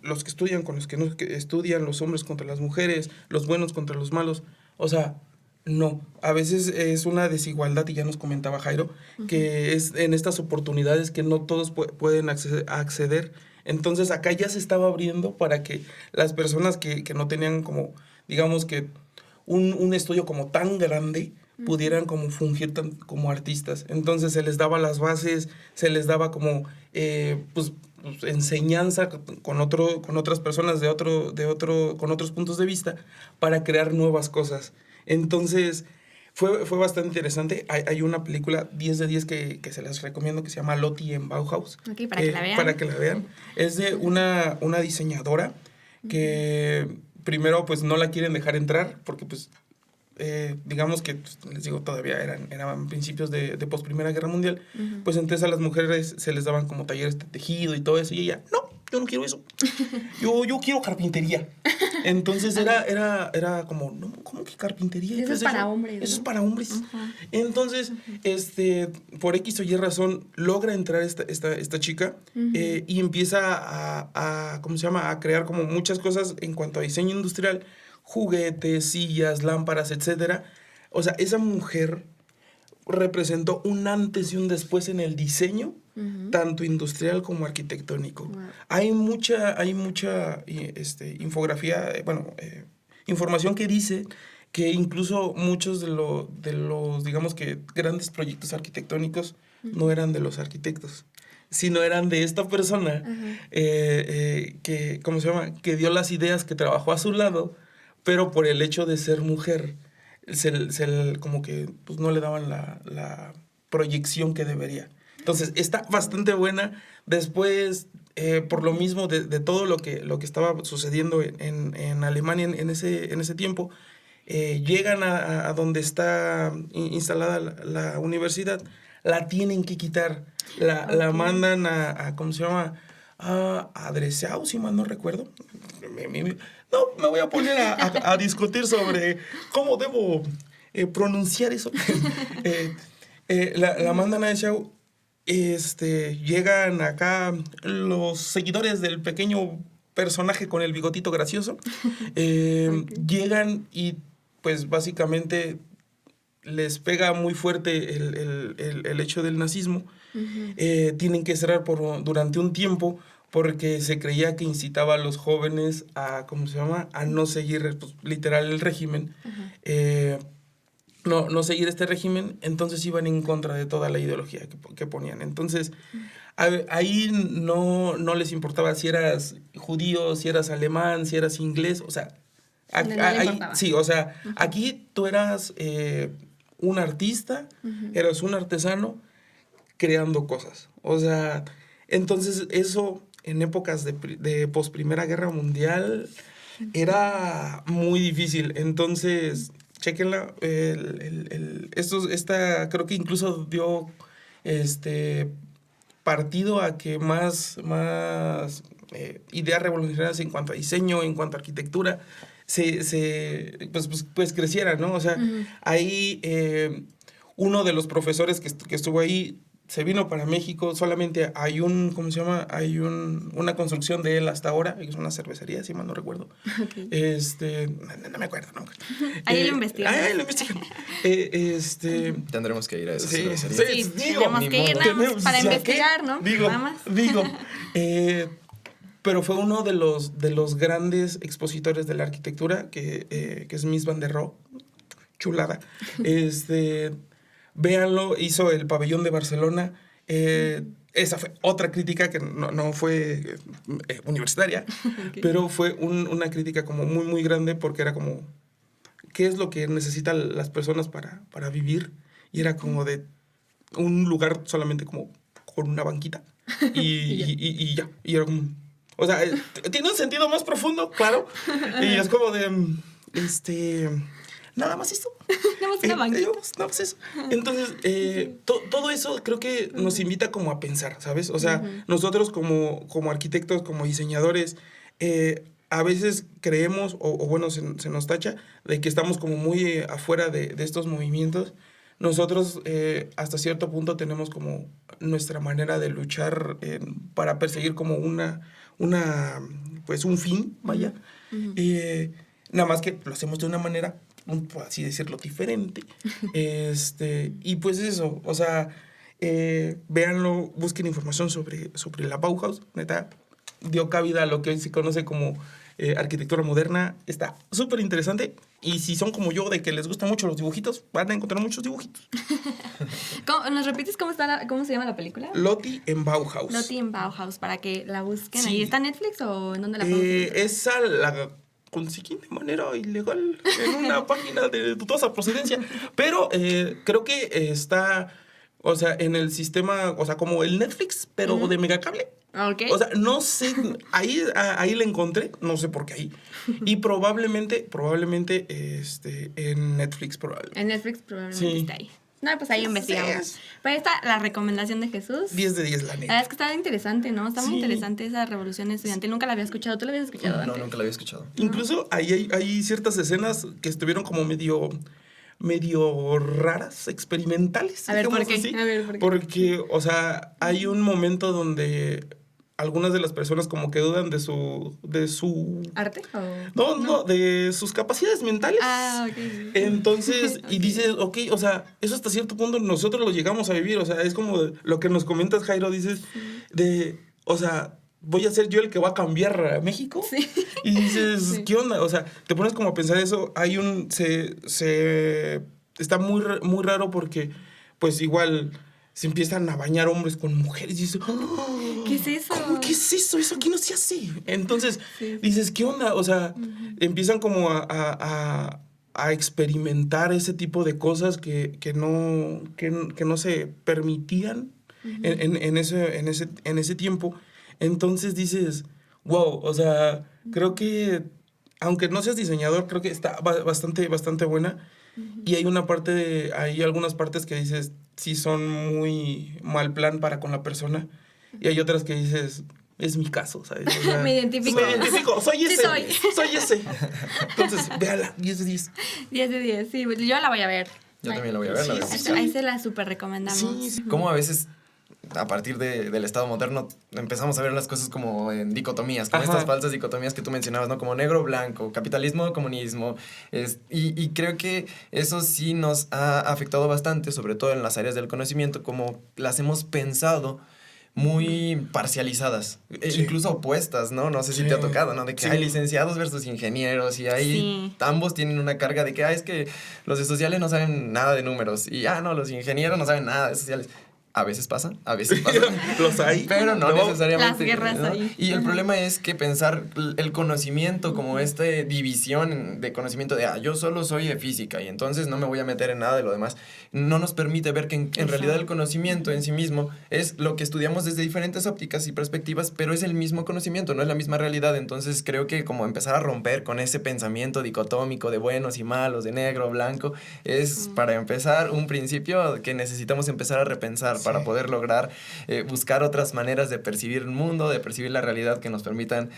los que estudian con los que no estudian, los hombres contra las mujeres, los buenos contra los malos. O sea, no. A veces es una desigualdad, y ya nos comentaba Jairo, uh-huh. que es en estas oportunidades que no todos pueden acceder. Entonces acá ya se estaba abriendo para que las personas que no tenían como, digamos que un estudio como tan grande, uh-huh. pudieran como fungir como artistas. Entonces se les daba las bases, se les daba como pues enseñanza con otras personas con otros puntos de vista para crear nuevas cosas. Entonces fue bastante interesante. Hay una película 10 de 10 que se las recomiendo, que se llama Lottie en Bauhaus. Ok, para que la vean. Para que la vean. Es de una diseñadora que primero pues no la quieren dejar entrar porque pues digamos que, pues, les digo, todavía eran principios de post Primera Guerra Mundial, pues entonces a las mujeres se les daban como talleres de tejido y todo eso, y ella, no, yo no quiero eso, yo quiero carpintería. Entonces era como, no, ¿cómo que carpintería? Eso es para hombres, ¿no? Eso es para hombres. Entonces, por X o Y razón, logra entrar esta chica y empieza a, ¿cómo se llama? A crear como muchas cosas en cuanto a diseño industrial, juguetes, sillas, lámparas, etcétera. O sea, esa mujer representó un antes y un después en el diseño, tanto industrial como arquitectónico. Wow. Hay mucha infografía, información que dice que incluso muchos de los, digamos que grandes proyectos arquitectónicos no eran de los arquitectos, sino eran de esta persona que, ¿cómo se llama? Que dio las ideas, que trabajó a su lado, pero por el hecho de ser mujer, como que pues, no le daban la proyección que debería. Entonces, está bastante buena. Después, por lo mismo de todo lo que estaba sucediendo en Alemania en ese tiempo, llegan a donde está instalada la universidad, la tienen que quitar. La mandan a ¿cómo se llama? A Dresau, si mal no recuerdo. No, me voy a poner a discutir sobre cómo debo pronunciar eso. La mandan a Dresau. Llegan acá los seguidores del pequeño personaje con el bigotito gracioso. Llegan y pues básicamente les pega muy fuerte el hecho del nazismo. Tienen que cerrar durante un tiempo porque se creía que incitaba a los jóvenes a, ¿cómo se llama? A no seguir, pues, literal, el régimen. No seguir este régimen, entonces iban en contra de toda la ideología que ponían. Entonces, ahí no les importaba si eras judío, si eras alemán, si eras inglés, o sea, sí, o sea, aquí tú eras un artista, eras un artesano creando cosas. O sea, entonces eso en épocas de post Primera Guerra Mundial era muy difícil. Entonces, chéquenla, esta creo que incluso dio partido a que más ideas revolucionarias en cuanto a diseño, en cuanto a arquitectura, pues crecieran, ¿no? O sea, ahí uno de los profesores que estuvo ahí se vino para México. Solamente hay ¿cómo se llama? Hay una construcción de él hasta ahora, es una cervecería, si mal no recuerdo. Okay. No me acuerdo, ¿no? Ahí lo investigamos. Ahí lo investigamos. Tendremos que ir a esa cervecería. Sí, tenemos que ir nada más para investigar, ¿no? Digo, pero fue uno de los grandes expositores de la arquitectura, que es Mies van der Rohe. Chulada. Véanlo, hizo el pabellón de Barcelona. Esa fue otra crítica que no fue universitaria, okay, pero fue una crítica como muy, muy grande, porque era como, ¿qué es lo que necesitan las personas para vivir? Y era como de un lugar solamente como con una banquita y ya. Y era como, o sea, tiene un sentido más profundo, claro. Y es como de, nada más esto. Nada más una banquita. Nada más eso. Entonces, todo eso creo que nos invita como a pensar, ¿sabes? O sea, nosotros como arquitectos, como diseñadores, a veces creemos, o bueno, se nos tacha de que estamos como muy afuera de estos movimientos. Nosotros hasta cierto punto tenemos como nuestra manera de luchar para perseguir como pues un fin, vaya. Nada más que lo hacemos de una manera, por así decirlo, diferente. Y pues eso, o sea, véanlo, busquen información sobre la Bauhaus, neta, dio cabida a lo que hoy se conoce como arquitectura moderna. Está súper interesante, y si son como yo, de que les gustan mucho los dibujitos, van a encontrar muchos dibujitos. ¿Nos repites cómo se llama la película? Lottie en Bauhaus. Lottie en Bauhaus, para que la busquen. Sí. ¿Ahí está en Netflix o en dónde la podemos encontrar? Esa la conseguí de manera ilegal en una página de dudosa procedencia, pero creo que está O sea, en el sistema, o sea, como el Netflix, pero de megacable. Ok. O sea, no sé, ahí la encontré, no sé por qué ahí. Y probablemente, en Netflix probablemente. En Netflix probablemente Sí. está ahí. No, pues ahí Sí, investigamos. sí. Pero esta, la recomendación de Jesús. 10 de 10, la La neta. verdad es que está interesante, ¿no? Está muy Sí. interesante esa revolución estudiantil. Nunca la había escuchado. ¿Tú la habías escuchado No, antes? nunca la había escuchado. Incluso ahí hay ciertas escenas que estuvieron como medio raras, experimentales. A ver, ¿por digamos qué? así. A ver, ¿por qué? Porque, o sea, hay un momento donde algunas de las personas como que dudan de su ¿Arte? O... no, de sus capacidades mentales. Ah, ok. Entonces, y Ok. dices, ok, o sea, eso hasta cierto punto nosotros lo llegamos a vivir, o sea, es como lo que nos comentas, Jairo, dices, o sea, voy a ser yo el que va a cambiar a México. Sí. Y dices, Sí. ¿qué onda? O sea, te pones como a pensar eso, está muy raro porque, pues igual, se empiezan a bañar hombres con mujeres y dices, ¡oh! ¿Qué es eso? ¿Cómo? ¿Qué es eso? Eso aquí no se hace. Entonces, Sí. dices, ¿qué onda? O sea, empiezan como a experimentar ese tipo de cosas que no se permitían en ese tiempo. Entonces dices, wow, o sea, creo que, aunque no seas diseñador, creo que está bastante buena. Y hay hay algunas partes que dices, sí son muy mal plan para con la persona. Y hay otras que dices, es mi caso, ¿sabes? O sea, Me identifico. soy Sí ese. soy. Soy ese. Entonces, véala, 10 de 10. 10 de 10, sí. Yo la voy a ver. Yo también la voy a ver, la Sí, verdad. sí. Ahí se la súper recomendamos. Sí. Cómo a veces, a partir del Estado moderno, empezamos a ver las cosas como en dicotomías, como Ajá. estas falsas dicotomías que tú mencionabas, ¿no? Como negro-blanco, capitalismo, comunismo. Y creo que eso sí nos ha afectado bastante, sobre todo en las áreas del conocimiento, como las hemos pensado muy parcializadas, Sí. incluso opuestas, ¿no? No sé si Sí. te ha tocado, ¿no? De que Sí. hay licenciados versus ingenieros y ahí Sí. ambos tienen una carga de que, es que los de sociales no saben nada de números y, no, los ingenieros no saben nada de sociales. A veces pasa, Los hay. pero no necesariamente. Las guerras ¿no? ahí. Y el problema es que pensar el conocimiento como esta división de conocimiento de, yo solo soy de física y entonces no me voy a meter en nada de lo demás, no nos permite ver que en realidad el conocimiento en sí mismo es lo que estudiamos desde diferentes ópticas y perspectivas, pero es el mismo conocimiento, no es la misma realidad. Entonces creo que como empezar a romper con ese pensamiento dicotómico de buenos y malos, de negro, blanco, es para empezar un principio que necesitamos empezar a repensar para poder lograr buscar otras maneras de percibir el mundo, de percibir la realidad que nos permitan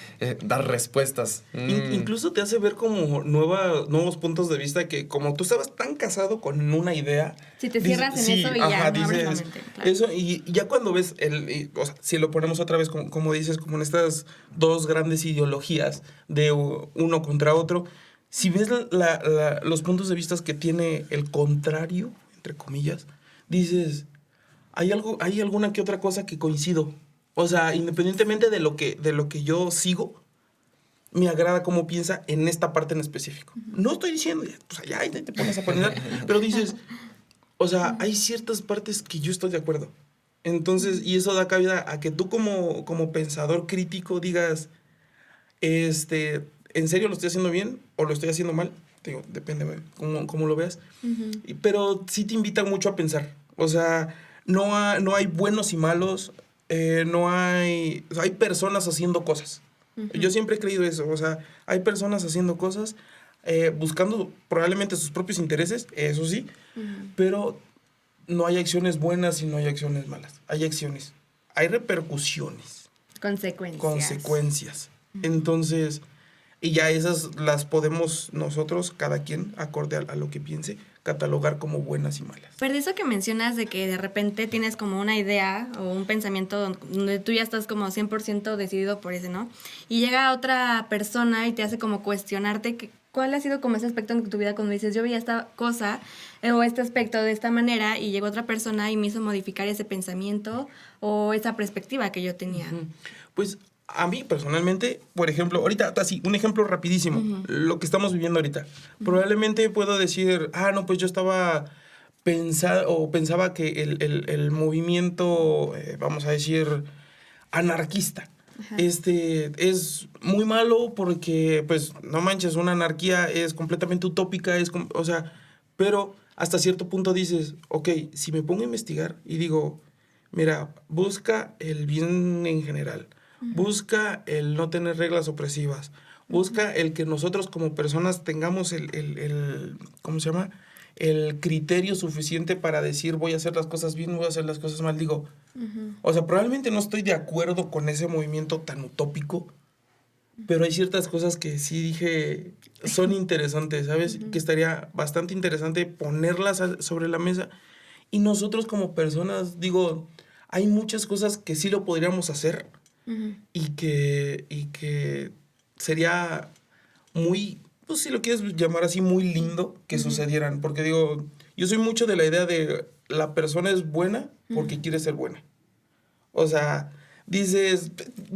dar respuestas. Incluso te hace ver como nuevos puntos de vista que como tú estabas tan casado con una idea. Si te cierras en eso y ya no abres la dices, mente, claro. Eso, y ya cuando ves, o sea, si lo ponemos otra vez como dices, como en estas dos grandes ideologías de uno contra otro, si ves los puntos de vista que tiene el contrario, entre comillas, dices, hay alguna que otra cosa que coincido. O sea, independientemente de lo que yo sigo, me agrada cómo piensa en esta parte en específico. No estoy diciendo, pues allá te pones a poner, pero dices, o sea, hay ciertas partes que yo estoy de acuerdo. Entonces, y eso da cabida a que tú como pensador crítico digas, ¿en serio lo estoy haciendo bien o lo estoy haciendo mal? Digo, depende cómo lo veas. Pero sí te invita mucho a pensar. O sea, no hay buenos y malos, o sea, hay personas haciendo cosas. Yo siempre he creído eso, o sea, hay personas haciendo cosas, buscando probablemente sus propios intereses, eso sí, pero no hay acciones buenas y no hay acciones malas, hay acciones, hay repercusiones, consecuencias. Entonces, y ya esas las podemos nosotros, cada quien, acorde a lo que piense, catalogar como buenas y malas. Pero de eso que mencionas de que de repente tienes como una idea o un pensamiento donde tú ya estás como 100% decidido por ese, ¿no? Y llega otra persona y te hace como cuestionarte cuál ha sido como ese aspecto en tu vida cuando dices, yo veía esta cosa o este aspecto de esta manera y llegó otra persona y me hizo modificar ese pensamiento o esa perspectiva que yo tenía. Pues a mí personalmente, por ejemplo, ahorita, así, un ejemplo rapidísimo, lo que estamos viviendo ahorita. Probablemente puedo decir, no, pues yo pensaba que el movimiento, vamos a decir, anarquista, es muy malo porque, pues, no manches, una anarquía es completamente utópica, o sea, pero hasta cierto punto dices, ok, si me pongo a investigar y digo, mira, busca el bien en general, busca el no tener reglas opresivas, busca el que nosotros como personas tengamos el ¿cómo se llama? El criterio suficiente para decir voy a hacer las cosas bien, voy a hacer las cosas mal. Digo, o sea, probablemente no estoy de acuerdo con ese movimiento tan utópico, pero hay ciertas cosas que sí dije son interesantes, ¿sabes? Que estaría bastante interesante ponerlas sobre la mesa. Y nosotros como personas, digo, hay muchas cosas que sí lo podríamos hacer y que sería muy, pues si lo quieres llamar así, muy lindo que sucedieran. Porque digo, yo soy mucho de la idea de la persona es buena porque quiere ser buena. O sea, dices,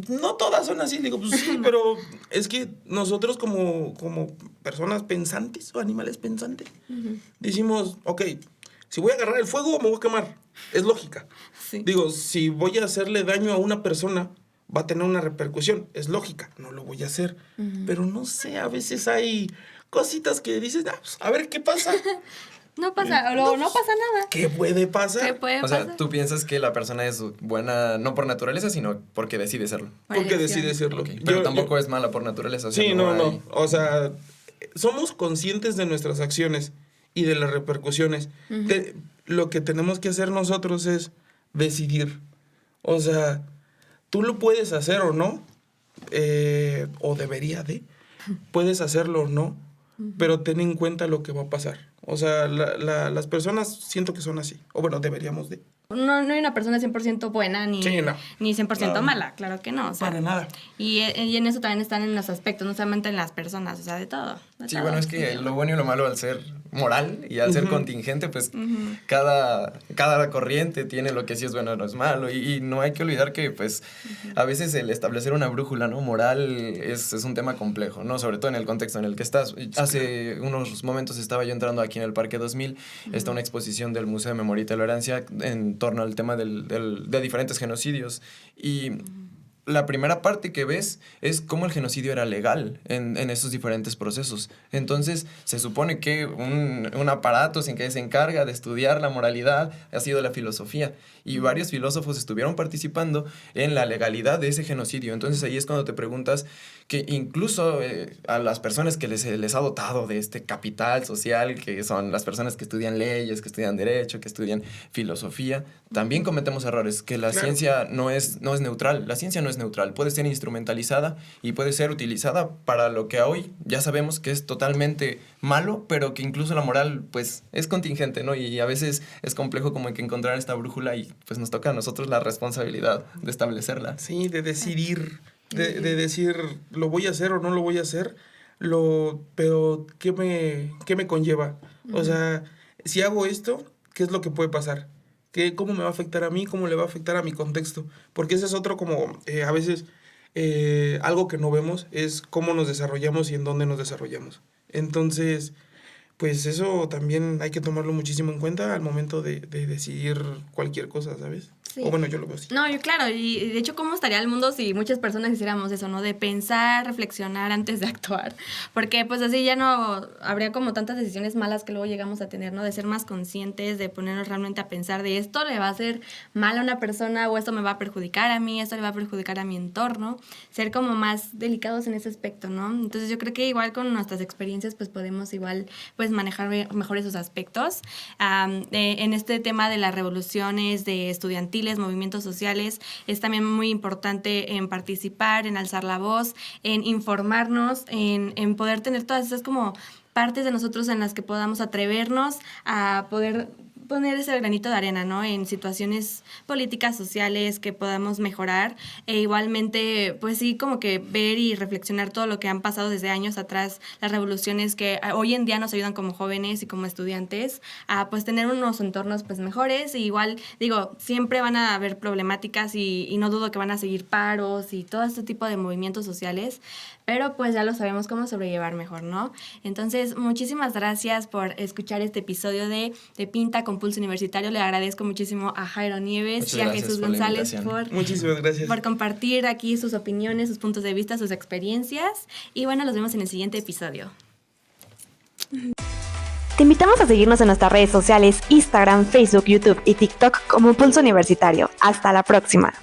no todas son así. Digo, pues sí, pero es que nosotros como personas pensantes o animales pensantes, decimos, ok, si voy a agarrar el fuego me voy a quemar. Es lógica. Sí. Digo, si voy a hacerle daño a una persona, va a tener una repercusión. Es lógica, no lo voy a hacer. Pero no sé, a veces hay cositas que dices, pues, a ver qué pasa. No pasa, no pasa nada. ¿Qué puede pasar? ¿Qué puede O sea, pasar? tú piensas que la persona es buena no por naturaleza, sino porque decide serlo. Porque elección. decide serlo. Ok, pero tampoco es mala por naturaleza. O sea, Sí, no. hay- O sea, somos conscientes de nuestras acciones y de las repercusiones. Lo que tenemos que hacer nosotros es decidir. O sea, tú lo puedes hacer o no, o debería de. Puedes hacerlo o no, pero ten en cuenta lo que va a pasar. O sea, las personas siento que son así. O bueno, deberíamos de. No hay una persona 100% buena ni, Sí, no. ni 100% No. mala, claro que no. O sea, Para nada. y en eso también están en los aspectos, no solamente en las personas, o sea, de todo. Sí, bueno, es que lo bueno y lo malo al ser moral y al ser contingente, pues cada corriente tiene lo que sí es bueno y no es malo. Y no hay que olvidar que, pues, a veces el establecer una brújula, ¿no? Moral es un tema complejo, ¿no? Sobre todo en el contexto en el que estás. Hace unos momentos estaba yo entrando aquí en el Parque 2000, está una exposición del Museo de Memoria y Tolerancia en torno al tema de diferentes genocidios. Y la primera parte que ves es cómo el genocidio era legal en esos diferentes procesos. Entonces, se supone que un aparato sin que se encarga de estudiar la moralidad ha sido la filosofía. Y varios filósofos estuvieron participando en la legalidad de ese genocidio. Entonces, ahí es cuando te preguntas que incluso a las personas que les ha dotado de este capital social, que son las personas que estudian leyes, que estudian derecho, que estudian filosofía, también cometemos errores, que la ciencia no es neutral. La ciencia no es neutral, puede ser instrumentalizada y puede ser utilizada para lo que hoy ya sabemos que es totalmente malo, pero que incluso la moral pues es contingente, ¿no? Y a veces es complejo como que encontrar esta brújula y pues nos toca a nosotros la responsabilidad de establecerla. Sí, de decidir, de decir, lo voy a hacer o no lo voy a hacer, pero ¿qué me conlleva? O sea, si hago esto, ¿qué es lo que puede pasar? ¿Cómo me va a afectar a mí? ¿Cómo le va a afectar a mi contexto? Porque ese es otro como, a veces, algo que no vemos es cómo nos desarrollamos y en dónde nos desarrollamos. Entonces, pues eso también hay que tomarlo muchísimo en cuenta al momento de decidir cualquier cosa, ¿sabes? Sí. O bueno, yo lo veo así. No, yo claro, y de hecho, ¿cómo estaría el mundo si muchas personas hiciéramos eso, ¿no? De pensar, reflexionar antes de actuar, porque pues así ya no habría como tantas decisiones malas que luego llegamos a tener, ¿no? De ser más conscientes, de ponernos realmente a pensar de esto le va a hacer mal a una persona o esto me va a perjudicar a mí, esto le va a perjudicar a mi entorno, ser como más delicados en ese aspecto, ¿no? Entonces yo creo que igual con nuestras experiencias pues podemos igual pues manejar mejor esos aspectos. En este tema de las revoluciones de estudiantiles, movimientos sociales, es también muy importante en participar, en alzar la voz, en informarnos, en poder tener todas esas como partes de nosotros en las que podamos atrevernos a poder poner ese granito de arena, ¿no? En situaciones políticas, sociales que podamos mejorar e igualmente, pues sí, como que ver y reflexionar todo lo que han pasado desde años atrás, las revoluciones que hoy en día nos ayudan como jóvenes y como estudiantes a pues tener unos entornos pues mejores. Y igual, digo, siempre van a haber problemáticas y no dudo que van a seguir paros y todo este tipo de movimientos sociales, pero pues ya lo sabemos cómo sobrellevar mejor, ¿no? Entonces, muchísimas gracias por escuchar este episodio de Pinta con Pulso Universitario. Le agradezco muchísimo a Jairo Nieves Muchas y a gracias Jesús por la González invitación. Muchísimas gracias. por compartir aquí sus opiniones, sus puntos de vista, sus experiencias. Y bueno, los vemos en el siguiente episodio. Te invitamos a seguirnos en nuestras redes sociales, Instagram, Facebook, YouTube y TikTok como Pulso Universitario. Hasta la próxima.